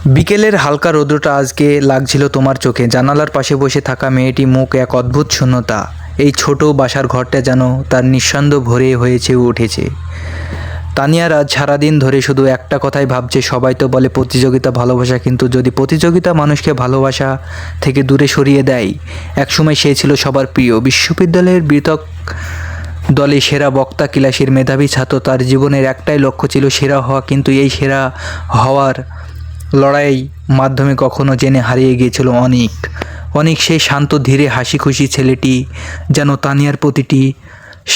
বিকেলের হালকা রৌদ্রটা আজকে লাগছিল তোমার চোখে। জানালার পাশে বসে থাকা মেয়েটি মুখ এক অদ্ভুত শূন্যতা। এই ছোট বাসার ঘরটা যেন তার নিঃসন্দ ভরে হয়েছে উঠেছে। তানিয়ার আজ সারাদিন ধরে শুধু একটা কথাই ভাবছে। সবাই তো বলে প্রতিযোগিতা ভালোবাসা, কিন্তু যদি প্রতিযোগিতা মানুষকে ভালোবাসা থেকে দূরে সরিয়ে দেয়। একসময় সে ছিল সবার প্রিয়, বিশ্ববিদ্যালয়ের বিতক দলে সেরা বক্তা, ক্লাসের মেধাবী ছাত্র। তার জীবনের একটাই লক্ষ্য ছিল সেরা হওয়া, কিন্তু এই সেরা হওয়ার লড়াই মাধ্যমে কখনো জেনে হারিয়ে গিয়েছিল অনেক অনেক। সেই শান্ত ধীরে হাসি খুশি ছেলেটি যেন তানিয়ার প্রতিটি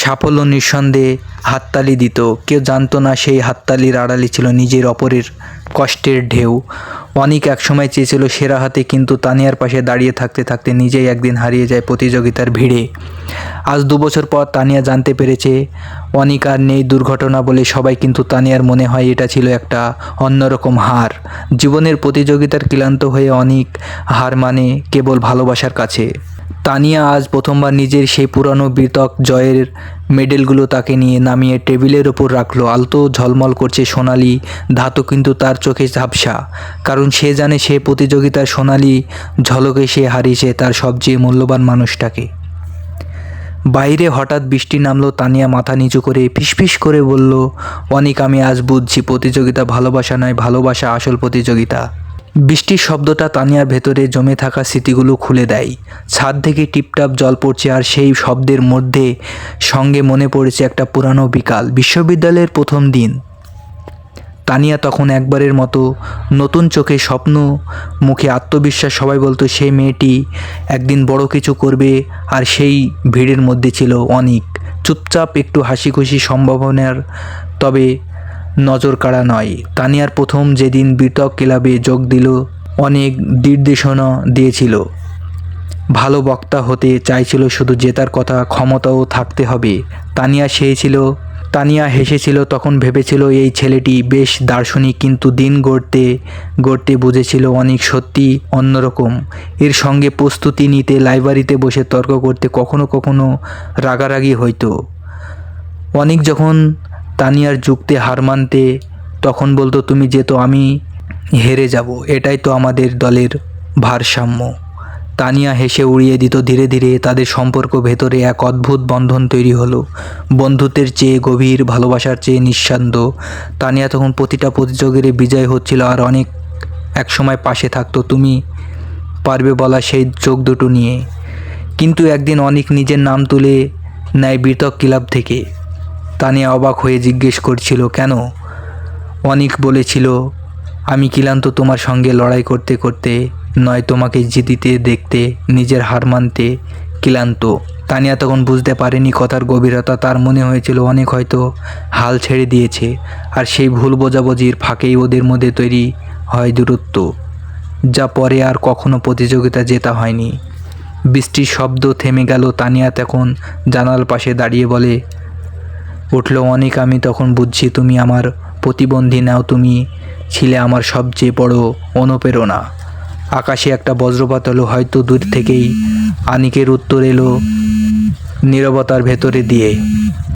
সাফল্য নিঃসন্দেহে হাততালি দিত। কেউ জানতো না সেই হাততালির আড়ালে ছিল নিজের অপরের কষ্টের ঢেউ। অনেক একসময় চেয়েছিল সেরা হাতে, কিন্তু তানিয়ার পাশে দাঁড়িয়ে থাকতে থাকতে নিজেই একদিন হারিয়ে যায় প্রতিযোগিতার ভিড়ে। আজ 2 বছর পর তানিয়া জানতে পেরেছে অনিক আর নেই। দুর্ঘটনা বলে সবাই, কিন্তু তানিয়ার মনে হয় এটা ছিল একটা অন্যরকম হার। জীবনের প্রতিযোগিতার ক্লান্ত হয়ে অনিক হার মানে কেবল ভালোবাসার কাছে। তানিয়া আজ প্রথমবার নিজের সেই পুরানো বিতক জয়ের মেডেলগুলো তাকে নিয়ে নামিয়ে টেবিলের ওপর রাখলো। আলতো ঝলমল করছে সোনালি ধাতু, কিন্তু তার চোখে ঝাপসা। কারণ সে জানে সে প্রতিযোগিতার সোনালি ঝলকে সে হারিয়েছে তার সবচেয়ে মূল্যবান মানুষটাকে। বাইরে হঠাৎ বৃষ্টি নামলো। তানিয়া মাথা নিচু করে ফিসফিস করে বলল, অনিক আমি আজ বুঝছি প্রতিযোগিতা ভালোবাসা নয়, ভালোবাসা আসল প্রতিযোগিতা। বৃষ্টির শব্দটা তানিয়ার ভেতরে জমে থাকা স্মৃতিগুলো খুলে দেয়। ছাদ থেকে টিপটাপ জল পড়ছে, আর সেই শব্দের মধ্যে সঙ্গে মনে পড়েছে একটা পুরানো বিকাল, বিশ্ববিদ্যালয়ের প্রথম দিন। তানিয়া তখন একবারের মতো নতুন চোখে, স্বপ্ন মুখে, আত্মবিশ্বাস। সবাই বলতো সেই মেয়েটি একদিন বড় কিছু করবে, আর সেই ভিড়ের মধ্যে ছিল অনিক, চুপচাপ, একটু হাসি খুশি, সম্ভাবনার তবে নজর কাড়া নয়। তানিয়ার প্রথম যেদিন বিতক ক্লাবে যোগ দিল, অনেক নির্দেশনা দিয়েছিল। ভালো বক্তা হতে চাইছিল, শুধু জেতার কথা, ক্ষমতাও থাকতে হবে। তানিয়া হেসেছিল, তখন ভেবেছিল এই ছেলেটি বেশ দার্শনিক, কিন্তু দিন গড়তে গড়তে বুঝেছিল অনেক সত্যি অন্যরকম। এর সঙ্গে প্রস্তুতি নিতে, লাইব্রেরিতে বসে তর্ক করতে, কখনো কখনো রাগারাগি হইতো। অনেক যখন তানিয়ার যুক্তে হার মানতে, তখন বলতো তুমি যেত আমি হেরে যাব, এটাই তো আমাদের দলের ভারসাম্য। তানিয়া হেসে উড়িয়ে দিত। ধীরে ধীরে তাদের সম্পর্ক ভেতরে এক অদ্ভুত বন্ধন তৈরি হলো, বন্ধুত্বের চেয়ে গভীর, ভালোবাসার চেয়ে নিঃস্বার্থ। তানিয়া তখন প্রতিটা প্রতিযোগিতায় বিজয় হচ্ছিল, আর অনেক একসময় পাশে থাকতো, তুমি পারবে বলা সেই চোখ দুটো নিয়ে। কিন্তু একদিন অনেক নিজের নাম তুলে নেয় বিতক ক্লাব থেকে। তানিয়া অবাক হয়ে জিজ্ঞেস করছিল কেন। অনেক বলেছিল, আমি ক্লান্ত তোমার সঙ্গে লড়াই করতে করতে, নয় তোমাকে জিতিতে দেখতে, নিজের হার মানতে ক্লান্ত। তানিয়া তখন বুঝতে পারেনি কথার গভীরতা। তার মনে হয়েছিল অনেক হয়তো হাল ছেড়ে দিয়েছে, আর সেই ভুল বোঝাবুঝির ফাঁকেই ওদের মধ্যে তৈরি হয় দূরত্ব, যা পরে আর কখনো প্রতিযোগিতা জেতা হয়নি। বৃষ্টির শব্দ থেমে গেল। তানিয়া তখন জানালার পাশে দাঁড়িয়ে বলে উঠল, অনেক আমি তখন বুঝছি তুমি আমার প্রতিবন্ধী নাও, তুমি ছিলে আমার সবচেয়ে বড় অনুপ্রেরণা। আকাশে একটা বজ্রপাত হলো, হয়তো দূর থেকেই আনিকের উত্তর এলো নীরবতার ভেতরে দিয়ে।